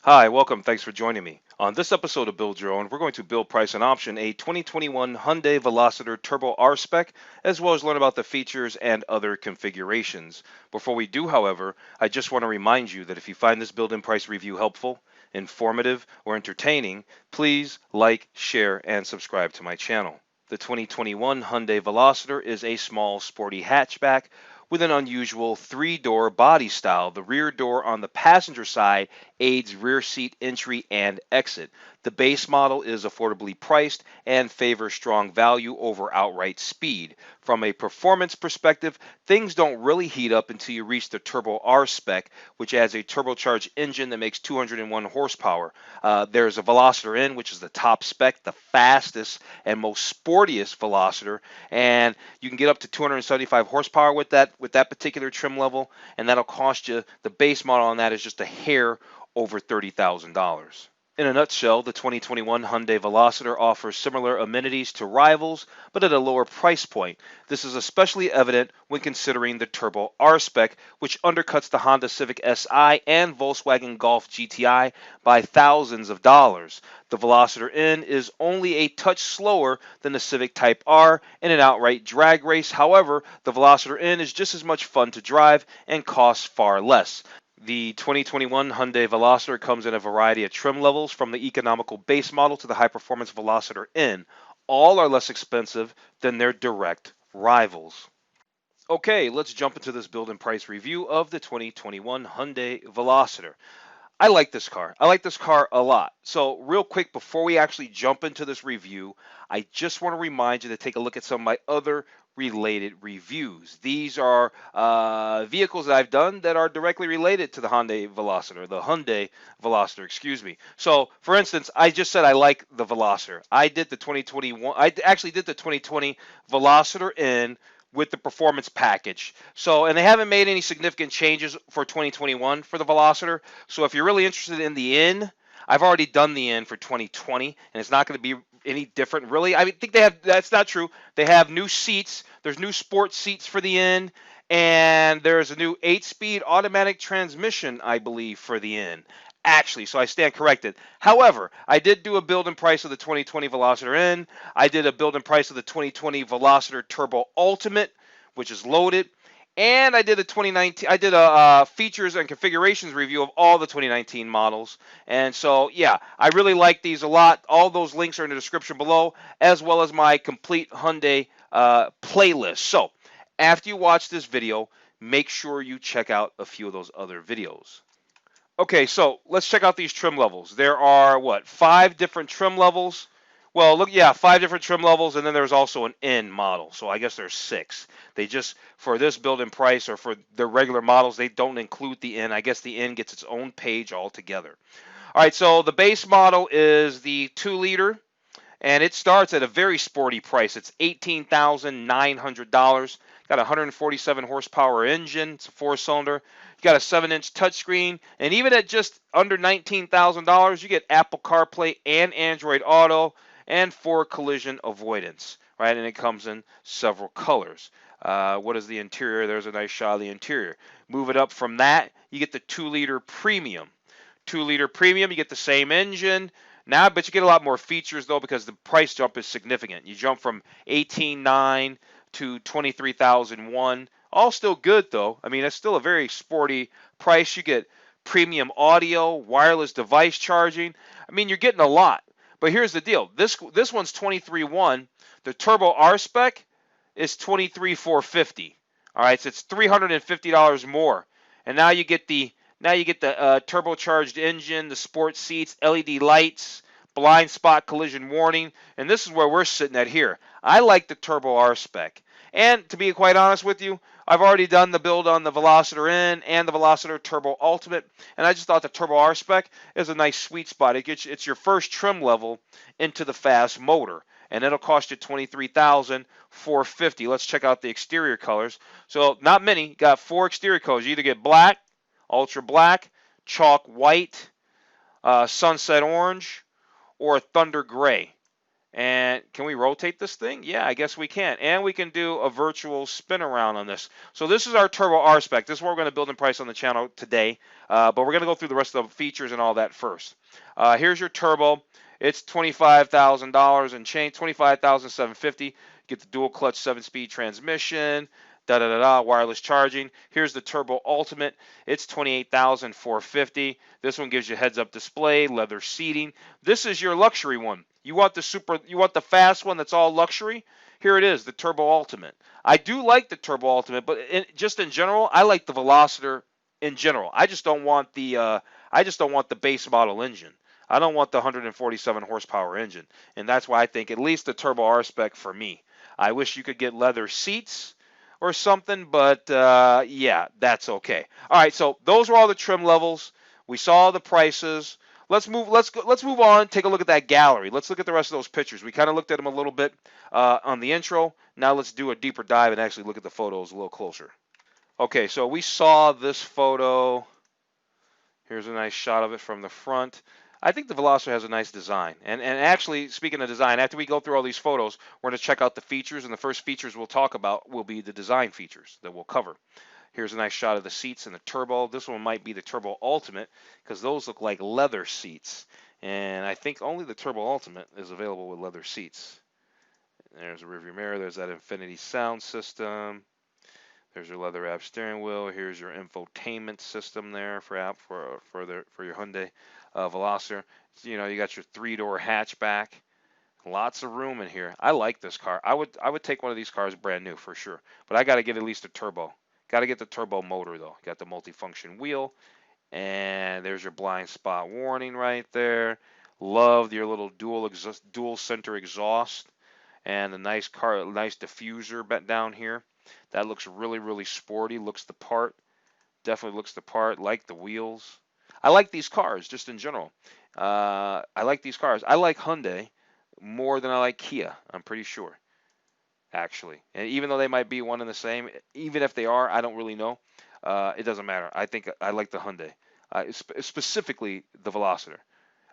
Hi, welcome. Thanks for joining me. On this episode of Build Your Own, we're going to build, price, and option a 2021 Hyundai Veloster Turbo R-Spec, as well as learn about the features and other configurations. Before we do, however, I just want to remind you that if you find this build and price review helpful, informative, or entertaining, please like, share, and subscribe to my channel. The 2021 Hyundai Veloster is a small, sporty hatchback with an unusual three-door body style. The rear door on the passenger side aids rear seat entry and exit. The base model is affordably priced and favors strong value over outright speed. From a performance perspective, things don't really heat up until you reach the Turbo R-Spec, which adds a turbocharged engine that makes 201 horsepower. There's a Veloster N, which is the top spec, the fastest and most sportiest Veloster, and you can get up to 275 horsepower with that particular trim level, and that'll cost you, the base model on that is just a hair over $30,000. In a nutshell, the 2021 Hyundai Veloster offers similar amenities to rivals, but at a lower price point. This is especially evident when considering the Turbo R-Spec, which undercuts the Honda Civic Si and Volkswagen Golf GTI by thousands of dollars. The Veloster N is only a touch slower than the Civic Type R in an outright drag race. However, the Veloster N is just as much fun to drive and costs far less. The 2021 Hyundai Veloster comes in a variety of trim levels, from the economical base model to the high-performance Veloster N. All are less expensive than their direct rivals. Okay, let's jump into this build and price review of the 2021 Hyundai Veloster. I like this car. I like this car a lot. So real quick, before we actually jump into this review, I just want to remind you to take a look at some of my other related reviews. These are vehicles that I've done that are directly related to the Hyundai Veloster, excuse me. So, for instance, I just said I like the Veloster. I did the 2021, I actually did the 2020 Veloster in with the performance package. So, and they haven't made any significant changes for 2021 for the Veloster. So, if you're really interested in the in, I've already done the in for 2020, and it's not going to be any different, really. I think they have. That's not true. They have new seats. There's new sports seats for the in, and there's a new 8-speed automatic transmission, I believe, for the in. Actually, so I stand corrected. However, I did do a build and price of the 2020 Veloster N. I did a build and price of the 2020 Veloster Turbo Ultimate, which is loaded. And I did a 2019. I did a features and configurations review of all the 2019 models. And so, yeah, I really like these a lot. All those links are in the description below, as well as my complete Hyundai playlist. So, after you watch this video, make sure you check out a few of those other videos. Okay, so let's check out these trim levels. There are what, 5 different trim levels? Well, look, yeah, 5 different trim levels, and then there's also an N model. So I guess there's 6. They just, for this build and price or for their regular models, they don't include the N. I guess the N gets its own page altogether. All right, so the base model is the 2-liter, and it starts at a very sporty price. It's $18,900. Got a 147 horsepower engine. It's a 4-cylinder. You got a 7-inch touchscreen, and even at just under $19,000, you get Apple CarPlay and Android Auto and 4 collision avoidance, right? And it comes in several colors. What is the interior? There's a nice shot of the interior. Move it up from that, you get the 2-liter premium. 2-liter premium, you get the same engine. Now, but you get a lot more features, though, because the price jump is significant. You jump from 18,900 to 23,001. All still good, though. I mean, it's still a very sporty price. You get premium audio, wireless device charging. I mean, you're getting a lot. But here's the deal. This one's 23,100. The Turbo R-Spec is 23,450. All right, so it's $350 more. And now you get the turbocharged engine, the sports seats, LED lights, blind spot collision warning, and this is where we're sitting at here. I like the Turbo R-Spec. And to be quite honest with you, I've already done the build on the Veloster N and the Veloster Turbo Ultimate, and I just thought the Turbo R-Spec is a nice sweet spot. It's your first trim level into the fast motor, and it'll cost you $23,450. Let's check out the exterior colors. So not many. You got 4 exterior colors. You either get black, ultra black, chalk white, sunset orange, or thunder gray. And can we rotate this thing? Yeah, I guess we can. And we can do a virtual spin around on this. So this is our Turbo R-Spec. This is what we're going to build and price on the channel today. But we're going to go through the rest of the features and all that first. Here's your turbo. It's $25,000 and change, $25,750. Get the dual clutch 7-speed transmission. Wireless charging. Here's the Turbo Ultimate. It's $28,450. This one gives you heads-up display, leather seating. This is your luxury one. You want the fast one that's all luxury? Here it is, the Turbo Ultimate. I do like the Turbo Ultimate, but just in general, I like the Veloster in general. I just don't want the base model engine. I don't want the 147 horsepower engine, and that's why I think at least the Turbo R-Spec for me. I wish you could get leather seats or something, but yeah, that's okay. All right, so those were all the trim levels. We saw the prices. Let's move on. Take a look at that gallery. Let's look at the rest of those pictures. We kind of looked at them a little bit on the intro. Now let's do a deeper dive and actually look at the photos a little closer. Okay, so we saw this photo. Here's a nice shot of it from the front. I think the Veloster has a nice design. And actually, speaking of design, after we go through all these photos, we're going to check out the features, and the first features we'll talk about will be the design features that we'll cover. Here's a nice shot of the seats and the turbo. This one might be the Turbo Ultimate because those look like leather seats. And I think only the Turbo Ultimate is available with leather seats. There's a rearview mirror. There's that Infinity sound system. There's your leather wrap steering wheel. Here's your infotainment system there for your Hyundai Veloster. You know, you got your 3-door hatchback. Lots of room in here. I like this car. I would take one of these cars brand new for sure. But I got to get at least a turbo. Got to get the turbo motor though. Got the multifunction wheel, and there's your blind spot warning right there. Love your little dual center exhaust, and a nice diffuser down here. That looks really, really sporty. Looks the part. Definitely looks the part. Like the wheels. I like these cars just in general. I like these cars. I like Hyundai more than I like Kia. I'm pretty sure, actually. And even though they might be one and the same, even if they are, I don't really know. It doesn't matter. I think I like the Hyundai, specifically the Veloster.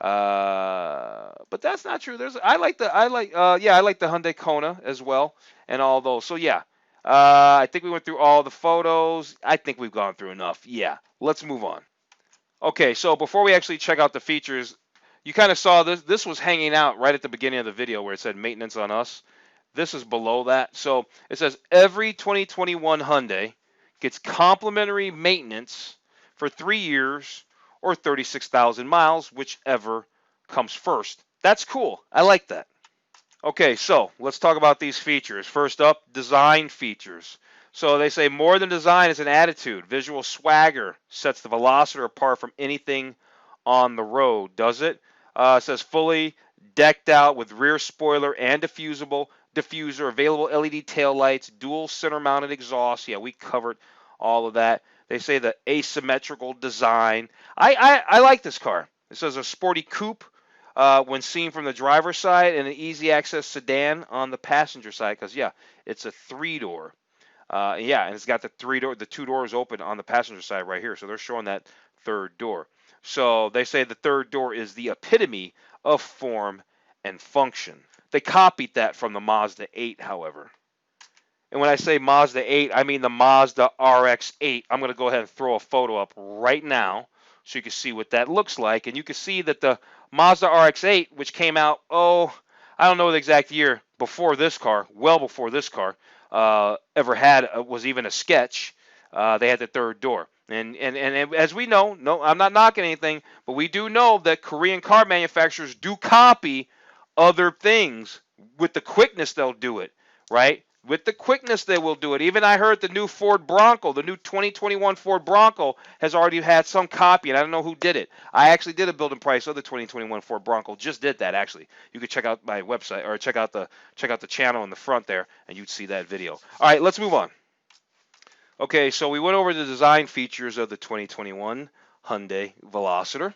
But that's not true. I like the Hyundai Kona as well, and all those. So yeah, I think we went through all the photos. I think we've gone through enough. Yeah, let's move on. Okay, so before we actually check out the features, you kind of saw this. This was hanging out right at the beginning of the video where it said maintenance on us. This is below that. So it says every 2021 Hyundai gets complimentary maintenance for 3 years or 36,000 miles, whichever comes first. That's cool. I like that. Okay, so let's talk about these features. First up, design features. So they say more than design is an attitude. Visual swagger sets the Veloster apart from anything on the road, does it? It says fully decked out with rear spoiler and diffuser, available LED taillights, dual center mounted exhaust. Yeah, we covered all of that. They say the asymmetrical design. I like this car. It says a sporty coupe when seen from the driver's side, and an easy access sedan on the passenger side. Because yeah, it's a 3-door. Yeah, and it's got the 2 doors open on the passenger side right here. So they're showing that third door. So they say the third door is the epitome of form and function. They copied that from the Mazda 8, however. And when I say Mazda 8, I mean the Mazda RX-8. I'm going to go ahead and throw a photo up right now so you can see what that looks like. And you can see that the Mazda RX-8, which came out, I don't know the exact year before this car, well before this car ever was even a sketch, they had the third door. And as we know, no, I'm not knocking anything, but we do know that Korean car manufacturers do copy other things with the quickness they'll do it, right? With the quickness they will do it. Even I heard the new Ford Bronco, the new 2021 Ford Bronco has already had some copy, and I don't know who did it. I actually did a build and price of the 2021 Ford Bronco. Just did that actually. You could check out my website or check out the channel in the front there, and you'd see that video. All right, let's move on. Okay, so we went over the design features of the 2021 Hyundai Veloster.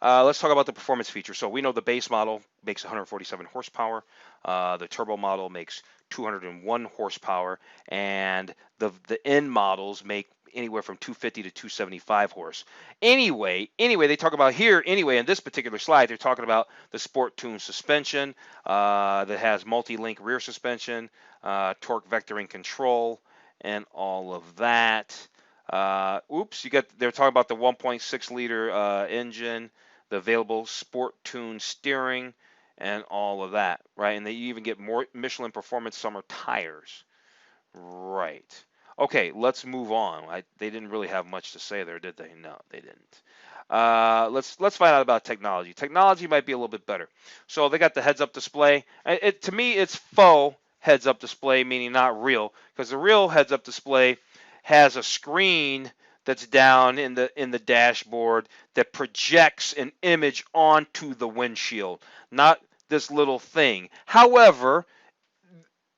Let's talk about the performance features. So we know the base model makes 147 horsepower. The turbo model makes 201 horsepower, and the end models make anywhere from 250 to 275 horse. Anyway, they talk about here, in this particular slide, they're talking about the Sport Tune suspension that has multi-link rear suspension, torque vectoring control, and all of that. They're talking about the 1.6 liter engine, the available Sport Tune steering, and all of that, right? And they even get more Michelin Performance Summer tires. Right. Okay, let's move on. They didn't really have much to say there, did they? No, they didn't. Let's find out about technology. Technology might be a little bit better. So they got the heads-up display. To me, it's faux heads-up display, meaning not real, because the real heads-up display has a screen that's down in the dashboard that projects an image onto the windshield, not this little thing. However,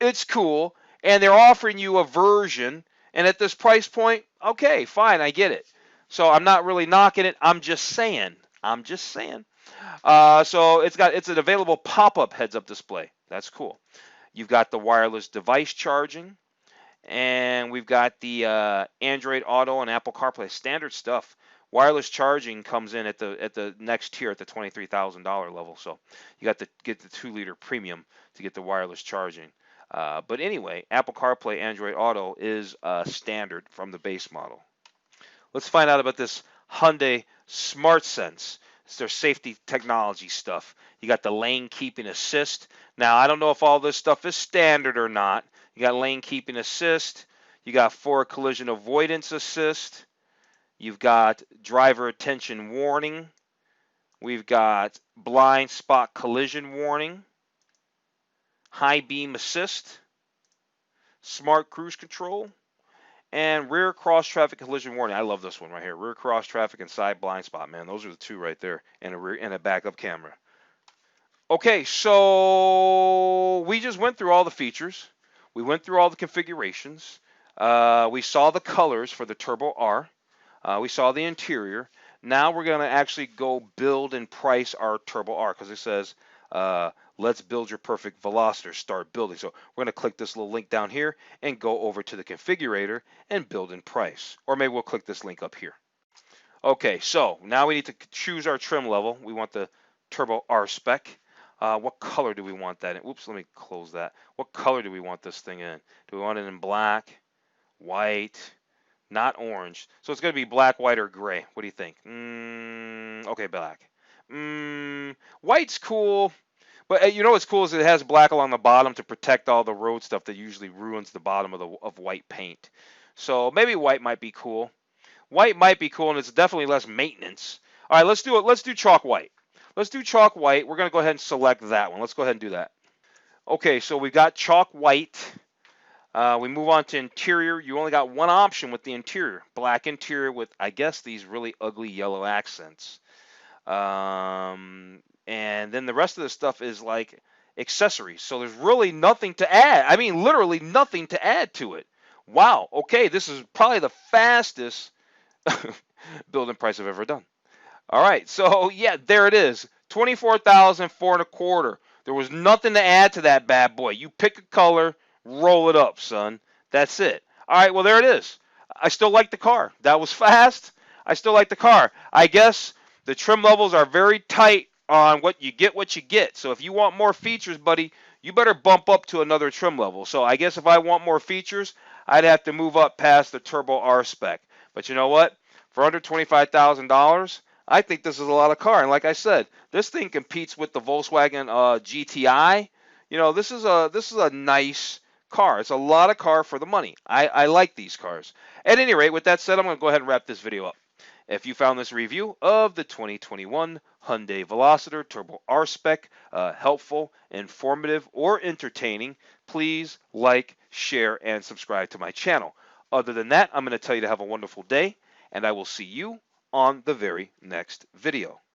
it's cool, and they're offering you a version, and at this price point, okay, fine, I get it. So I'm not really knocking it. I'm just saying. So it's an available pop-up heads-up display. That's cool. You've got the wireless device charging, and we've got the Android Auto and Apple CarPlay standard stuff. Wireless charging comes in at the next tier at the $23,000 level. So you got to get the 2-liter premium to get the wireless charging. But anyway, Apple CarPlay, Android Auto is standard from the base model. Let's find out about this Hyundai SmartSense. It's their safety technology stuff. You got the lane keeping assist. Now, I don't know if all this stuff is standard or not. You got lane keeping assist. You got forward collision avoidance assist. You've got driver attention warning. We've got blind spot collision warning. High beam assist. Smart cruise control. And rear cross traffic collision warning. I love this one right here. Rear cross traffic and side blind spot, man. Those are the two right there. And a backup camera. Okay, so we just went through all the features. We went through all the configurations. We saw the colors for the Turbo R. We saw the interior. Now we're going to actually go build and price our Turbo R, because it says let's build your perfect Veloster, start building. So we're going to click this little link down here and go over to the configurator and build and price. Or maybe we'll click this link up here. Okay, so now we need to choose our trim level. We want the Turbo R-Spec. What color do we want that in? Oops, let me close that. What color do we want this thing in? Do we want it in black, white, not orange? So it's going to be black, white, or gray. What do you think? Okay, black. White's cool. But you know what's cool is it has black along the bottom to protect all the road stuff that usually ruins the bottom of white paint. So maybe white might be cool. White might be cool, and it's definitely less maintenance. All right, let's do it. Let's do chalk white. Let's do chalk white. We're going to go ahead and select that one. Let's go ahead and do that. Okay, so we've got chalk white. We move on to interior. You only got one option with the interior. Black interior with, I guess, these really ugly yellow accents. And then the rest of the stuff is like accessories. So there's really nothing to add. I mean, literally nothing to add to it. Wow. Okay, this is probably the fastest building price I've ever done. All right, so yeah, there it is. $24,425. There was nothing to add to that bad boy. You pick a color, roll it up, son. That's it. All right, well, there it is. I still like the car. That was fast. I still like the car. I guess the trim levels are very tight on what you get. So if you want more features, buddy, you better bump up to another trim level. So I guess if I want more features, I'd have to move up past the Turbo R-Spec. But you know what? For under $25,000, I think this is a lot of car. And like I said, this thing competes with the Volkswagen GTI. You know, this is a nice car. It's a lot of car for the money. I like these cars. At any rate, with that said, I'm going to go ahead and wrap this video up. If you found this review of the 2021 Hyundai Veloster Turbo R-Spec helpful, informative, or entertaining, please like, share, and subscribe to my channel. Other than that, I'm going to tell you to have a wonderful day, and I will see you on the very next video.